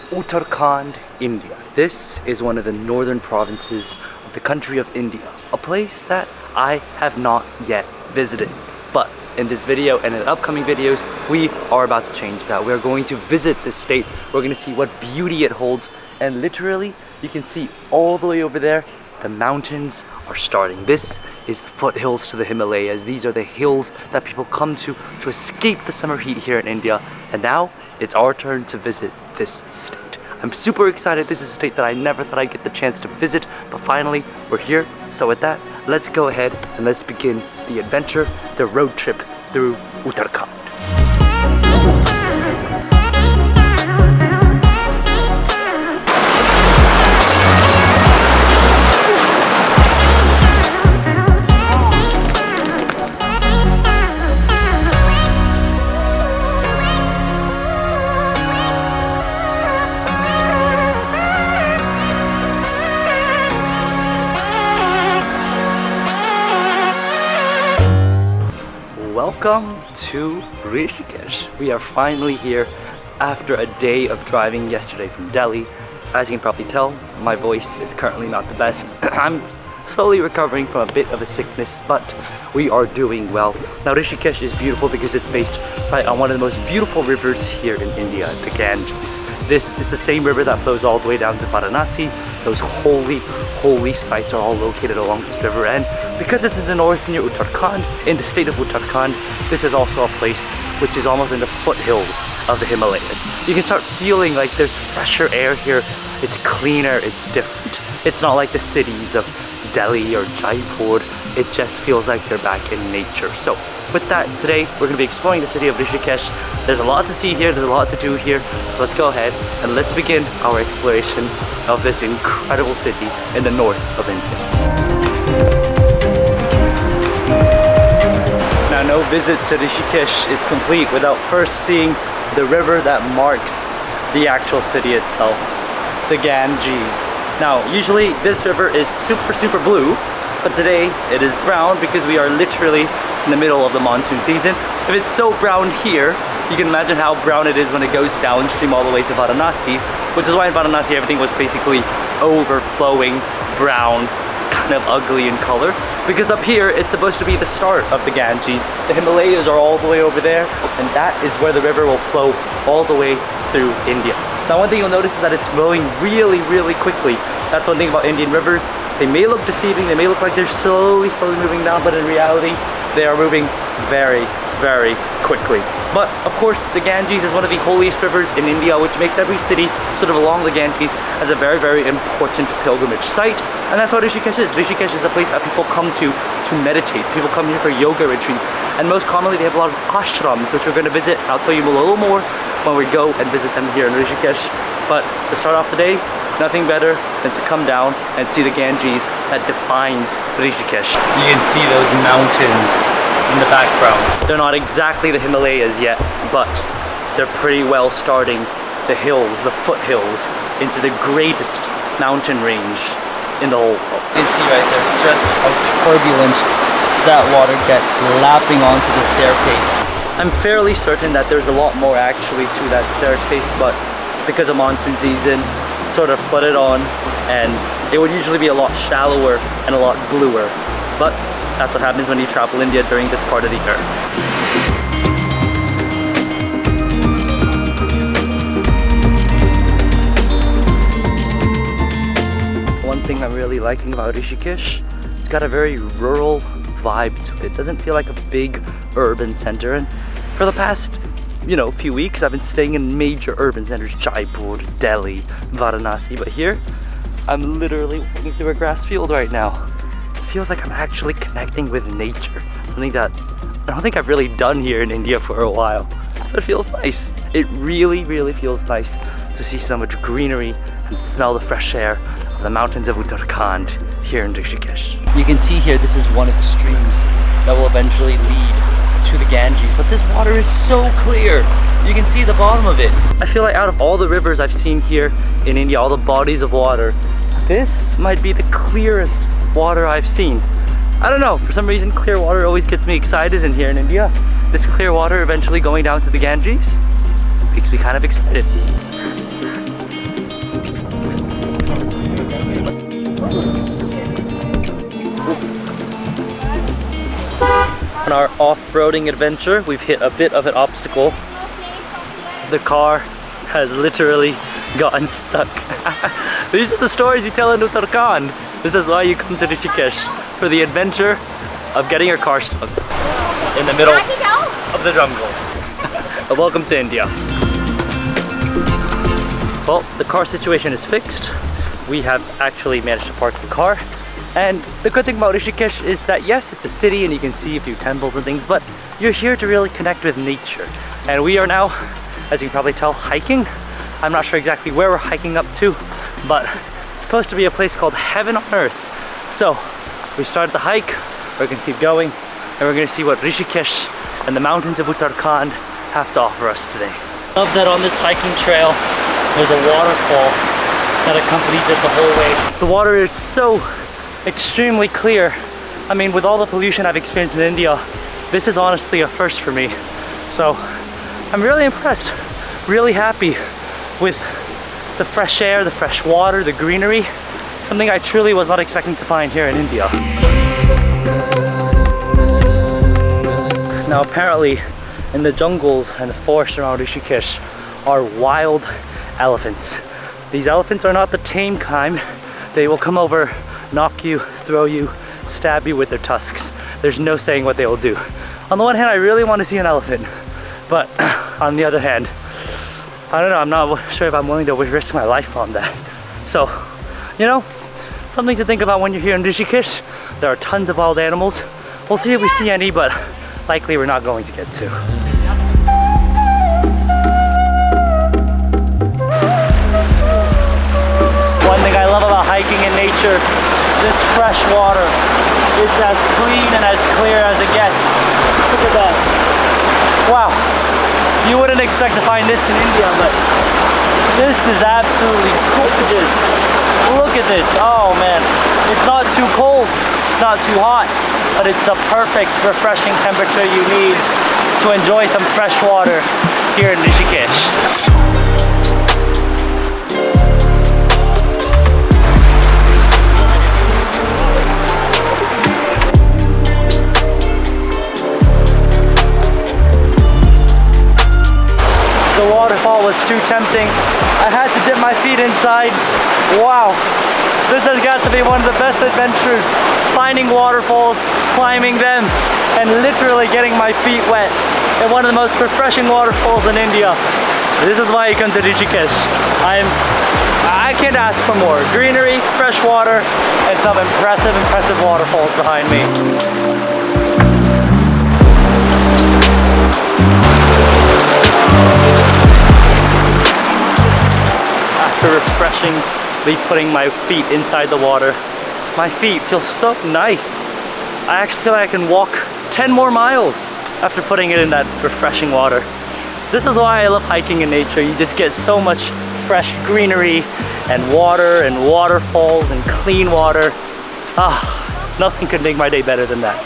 Uttarakhand, India. This is one of the northern provinces of the country of India, a place that I have not yet visited. But in this video and in upcoming videos, we are about to change that. We're going to visit this state. We're going to see what beauty it holds. And literally, you can see all the way over there, the mountains are starting. This is the foothills to the Himalayas. These are the hills that people come to escape the summer heat here in India. And now it's our turn to visit this state. I'm super excited. This is a state that I never thought I'd get the chance to visit, but finally we're here. So with that, let's go ahead and let's begin the adventure, the road trip through Uttarakhand. Welcome to Rishikesh. We are finally here after a day of driving yesterday from Delhi. As you can probably tell, my voice is currently not the best. I'm slowly recovering from a bit of a sickness, but we are doing well. Now Rishikesh is beautiful because it's based right on one of the most beautiful rivers here in India, the Ganges. This is the same river that flows all the way down to Varanasi. Those holy sites are all located along this river, and because it's in the north near Uttarakhand, in the state of Uttarakhand, this is also a place which is almost in the foothills of the Himalayas. You can start feeling like there's fresher air here. It's cleaner, it's different. It's not like the cities of Delhi or Jaipur. It just feels like you're back in nature. So with that, today we're going to be exploring the city of Rishikesh. There's a lot to see here, there's a lot to do here. So let's go ahead and let's begin our exploration of this incredible city in the north of India. Now no visit to Rishikesh is complete without first seeing the river that marks the actual city itself, the Ganges. Now usually this river is super blue, but today it is brown because we are literally in the middle of the monsoon season. If it's so brown here, you can imagine how brown it is when it goes downstream all the way to Varanasi, which is why in Varanasi everything was basically overflowing brown, kind of ugly in color. Because up here, it's supposed to be the start of the Ganges. The Himalayas are all the way over there, and that is where the river will flow all the way through India. Now one thing you'll notice is that it's flowing really quickly. That's one thing about Indian rivers. They may look deceiving, they may look like they're slowly moving down, but in reality, they are moving very quickly. But of course, the Ganges is one of the holiest rivers in India, which makes every city sort of along the Ganges as a very important pilgrimage site. And that's what Rishikesh is. Rishikesh is a place that people come to meditate. People come here for yoga retreats. And most commonly, they have a lot of ashrams, which we're going to visit. I'll tell you a little more when we go and visit them here in Rishikesh. But to start off the day, nothing better than to come down and see the Ganges that defines Rishikesh. You can see those mountains in the background. They're not exactly the Himalayas yet, but they're pretty well starting the hills, the foothills, into the greatest mountain range in the whole world. You can see right there just how turbulent that water gets lapping onto the staircase. I'm fairly certain that there's a lot more actually to that staircase, but because of monsoon season, sort of flooded on, and it would usually be a lot shallower and a lot bluer. But that's what happens when you travel India during this part of the earth. One thing I'm really liking about Ishikish, it's got a very rural vibe to it. It doesn't feel like a big urban center, and for the past few weeks I've been staying in major urban centers, Jaipur, Delhi, Varanasi, but here I'm literally walking through a grass field right now. It feels like I'm actually connecting with nature, something that I don't think I've really done here in India for a while. So it feels nice. It really feels nice to see so much greenery and smell the fresh air of the mountains of Uttarakhand here in Rishikesh. You can see here this is one of the streams that will eventually lead to the Ganges, but this water is so clear. You can see the bottom of it. I feel like out of all the rivers I've seen here in India, all the bodies of water, this might be the clearest water I've seen. I don't know, for some reason clear water always gets me excited, and here in India, this clear water eventually going down to the Ganges makes me kind of excited. On our off-roading adventure, we've hit a bit of an obstacle. The car has literally gotten stuck. These are the stories you tell in Uttarakhand. This is why you come to Rishikesh, for the adventure of getting your car stuck in the middle of the jungle. Welcome to India. Well, the car situation is fixed. We have actually managed to park the car. And the good thing about Rishikesh is that yes, it's a city and you can see a few temples and things, but you're here to really connect with nature. And we are now, as you can probably tell, hiking. I'm not sure exactly where we're hiking up to, but it's supposed to be a place called Heaven on Earth. So we started the hike, we're gonna keep going, and we're gonna see what Rishikesh and the mountains of Uttarakhand have to offer us today. Love that on this hiking trail, there's a waterfall that accompanies it the whole way. The water is so extremely clear. I mean, with all the pollution I've experienced in India, this is honestly a first for me. So I'm really impressed, really happy with the fresh air, the fresh water, the greenery, something I truly was not expecting to find here in India. Now apparently in the jungles and the forest around Rishikesh are wild elephants. These elephants are not the tame kind. They will come over, knock you, throw you, stab you with their tusks. There's no saying what they will do. On the one hand, I really want to see an elephant, but on the other hand, I don't know, I'm not sure if I'm willing to risk my life on that. So, you know, something to think about when you're here in Rishikesh. There are tons of wild animals. We'll see if we see any, but likely we're not going to get to. One thing I love about hiking in nature, this fresh water. It's as clean and as clear as it gets. Look at that. Wow. You wouldn't expect to find this in India, but this is absolutely gorgeous. Look at this. Oh man. It's not too cold. It's not too hot, but it's the perfect refreshing temperature you need to enjoy some fresh water here in Rishikesh. The waterfall was too tempting. I had to dip my feet inside. Wow, this has got to be one of the best adventures. Finding waterfalls, climbing them, and literally getting my feet wet in one of the most refreshing waterfalls in India. This is why you come to Rishikesh. I can't ask for more. Greenery, fresh water, and some impressive waterfalls behind me. After refreshingly putting my feet inside the water, my feet feel so nice. I actually feel like I can walk 10 more miles after putting it in that refreshing water. This is why I love hiking in nature. You just get so much fresh greenery and water and waterfalls and clean water. Ah, nothing could make my day better than that.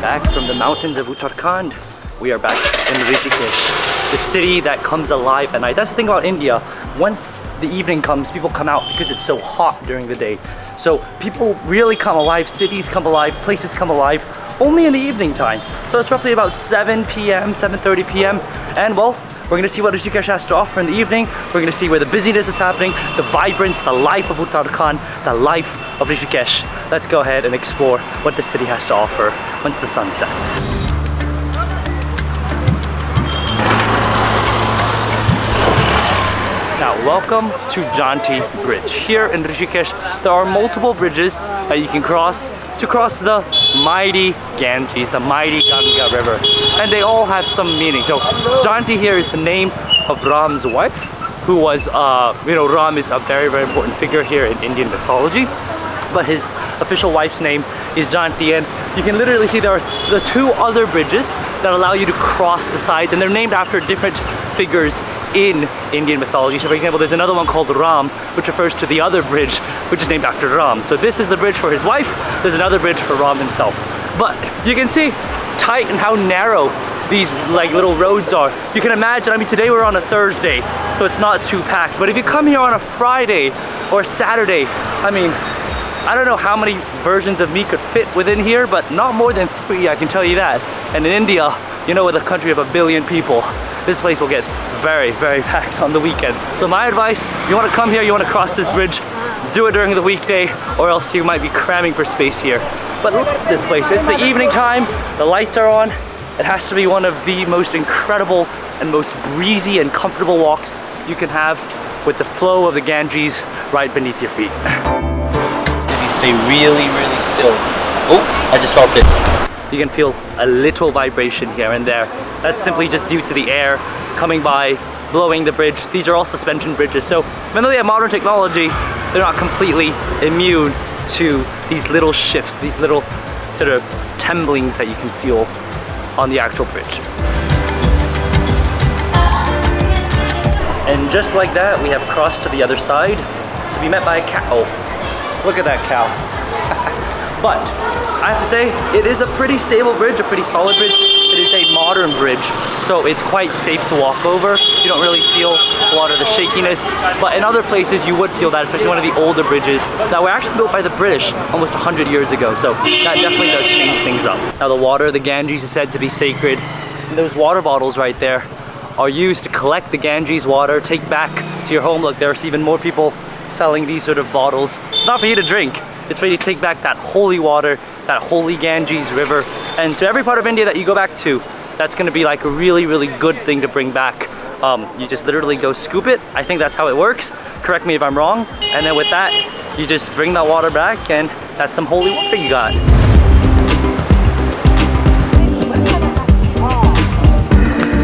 Back from the mountains of Uttarakhand, we are back in Rishikesh, the city that comes alive at night. That's the thing about India. Once the evening comes, people come out because it's so hot during the day. So people really come alive, cities come alive, places come alive only in the evening time. So it's roughly about 7 p.m., 7:30 p.m. And well, we're gonna see what Rishikesh has to offer in the evening. We're gonna see where the busyness is happening, the vibrance, the life of Uttarakhand, the life of Rishikesh. Let's go ahead and explore what the city has to offer once the sun sets. Now, welcome to Janti Bridge. Here in Rishikesh, there are multiple bridges that you can cross to cross the mighty Ganges, the mighty Ganga river. And they all have some meaning. So, Janti here is the name of Ram's wife, who was, Ram is a very, very important figure here in Indian mythology. But his official wife's name is Janti, and you can literally see there are the two other bridges that allow you to cross the sides, and they're named after different figures in Indian mythology. So for example, there's another one called Ram, which refers to the other bridge, which is named after Ram. So this is the bridge for his wife, there's another bridge for Ram himself. But you can see tight and how narrow these like little roads are. You can imagine, I mean, today we're on a Thursday, so it's not too packed. But if you come here on a Friday or Saturday, I mean, I don't know how many versions of me could fit within here, but not more than 3, I can tell you that. And in India, you know, with a country of 1 billion people, this place will get very, very packed on the weekend. So my advice, you want to come here, you want to cross this bridge, do it during the weekday, or else you might be cramming for space here. But look at this place, it's the evening time, the lights are on. It has to be one of the most incredible and most breezy and comfortable walks you can have with the flow of the Ganges right beneath your feet. If you stay really, really still, oh, I just felt it. You can feel a little vibration here and there. That's simply just due to the air coming by, blowing the bridge. These are all suspension bridges, so even though they have modern technology, they're not completely immune to these little shifts, these little sort of tremblings that you can feel on the actual bridge. And just like that, we have crossed to the other side to be met by a cow. Look at that cow. But I have to say, it is a pretty stable bridge, a pretty solid bridge. It is a modern bridge, so it's quite safe to walk over. You don't really feel a lot of the shakiness, but in other places you would feel that, especially one of the older bridges that were actually built by the British almost 100 years ago, so that definitely does change things up. Now the water of the Ganges is said to be sacred, and those water bottles right there are used to collect the Ganges water, take back to your home. Look, there's even more people selling these sort of bottles, not for you to drink, it's for you to take back that holy water, that holy Ganges river. And to every part of India that you go back to, that's gonna be like a really, really good thing to bring back. You just literally go scoop it. I think that's how it works. Correct me if I'm wrong. And then with that, you just bring that water back and that's some holy water you got.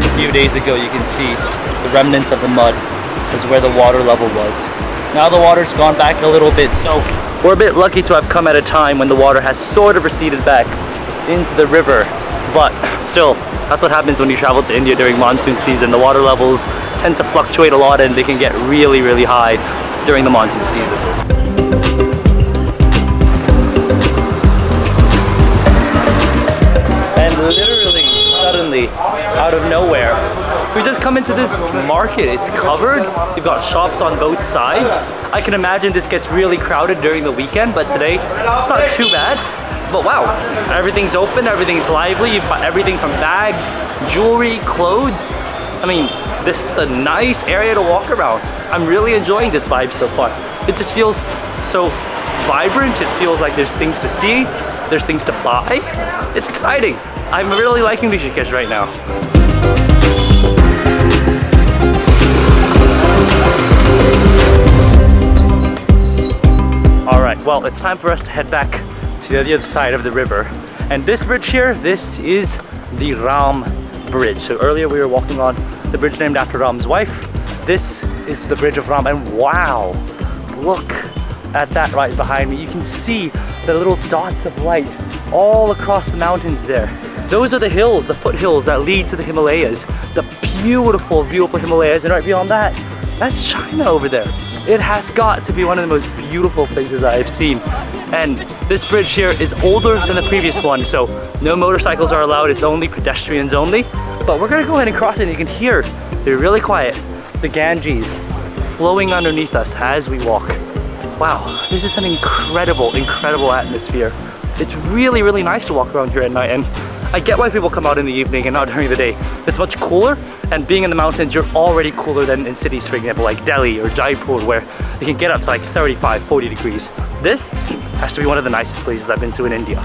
A few days ago, you can see the remnants of the mud is where the water level was. Now the water's gone back a little bit, so we're a bit lucky to have come at a time when the water has sort of receded back into the river. But still, that's what happens when you travel to India during monsoon season. The water levels tend to fluctuate a lot and they can get really, really high during the monsoon season. And literally, suddenly, out of nowhere, we just come into this market. It's covered. You've got shops on both sides. I can imagine this gets really crowded during the weekend, but today it's not too bad. But wow, everything's open, everything's lively. You've got everything from bags, jewelry, clothes. I mean, this is a nice area to walk around. I'm really enjoying this vibe so far. It just feels so vibrant. It feels like there's things to see, there's things to buy. It's exciting. I'm really liking Rishikesh right now. Alright, well, it's time for us to head back to the other side of the river. And this bridge here, this is the Ram Bridge. So earlier we were walking on the bridge named after Ram's wife. This is the bridge of Ram, and wow, look at that right behind me. You can see the little dots of light all across the mountains there. Those are the hills, the foothills that lead to the Himalayas. The beautiful, beautiful Himalayas, and right beyond that, that's China over there. It has got to be one of the most beautiful places I've seen. And this bridge here is older than the previous one, so no motorcycles are allowed, it's only pedestrians only. But we're gonna go ahead and cross it, and you can hear, they're really quiet, the Ganges flowing underneath us as we walk. Wow, this is an incredible, incredible atmosphere. It's really, really nice to walk around here at night, and I get why people come out in the evening and not during the day. It's much cooler, and being in the mountains, you're already cooler than in cities, for example, like Delhi or Jaipur, where you can get up to like 35, 40 degrees. This has to be one of the nicest places I've been to in India.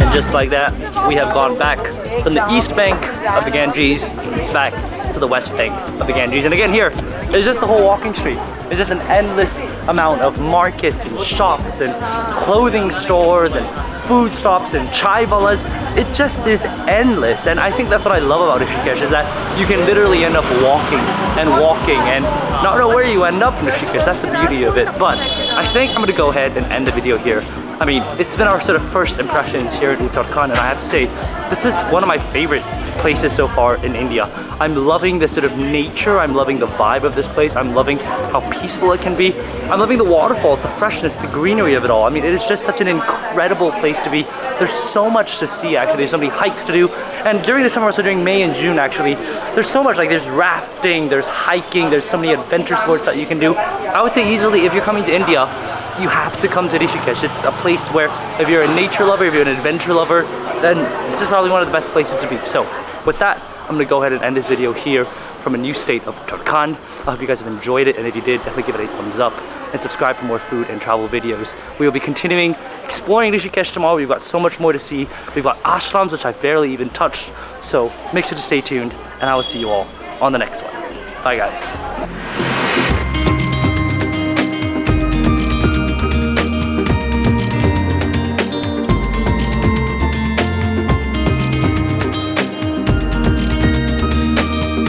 And just like that, we have gone back from the east bank of the Ganges back to the west bank of the Ganges. And again here, it's just the whole walking street. It's just an endless amount of markets and shops and clothing stores and food stops and chai wallas. It just is endless, and I think that's what I love about Ishikish, is that you can literally end up walking and walking and not know where you end up in Ishikish. That's the beauty of it. But I think I'm gonna go ahead and end the video here. I mean, it's been our sort of first impressions here at Uttarakhand, and I have to say, this is one of my favorite places so far in India. I'm loving the sort of nature, I'm loving the vibe of this place, I'm loving how peaceful it can be. I'm loving the waterfalls, the freshness, the greenery of it all. I mean, it is just such an incredible place to be. There's so much to see actually, there's so many hikes to do. And during the summer, so during May and June actually, there's so much, like there's rafting, there's hiking, there's so many adventure sports that you can do. I would say easily, if you're coming to India, you have to come to Rishikesh. It's a place where if you're a nature lover, if you're an adventure lover, then this is probably one of the best places to be. So with that, I'm gonna go ahead and end this video here from a new state of Uttarakhand. I hope you guys have enjoyed it, and if you did, definitely give it a thumbs up and subscribe for more food and travel videos. We will be continuing exploring Rishikesh tomorrow. We've got so much more to see. We've got ashrams, which I've barely even touched. So make sure to stay tuned, and I will see you all on the next one. Bye guys.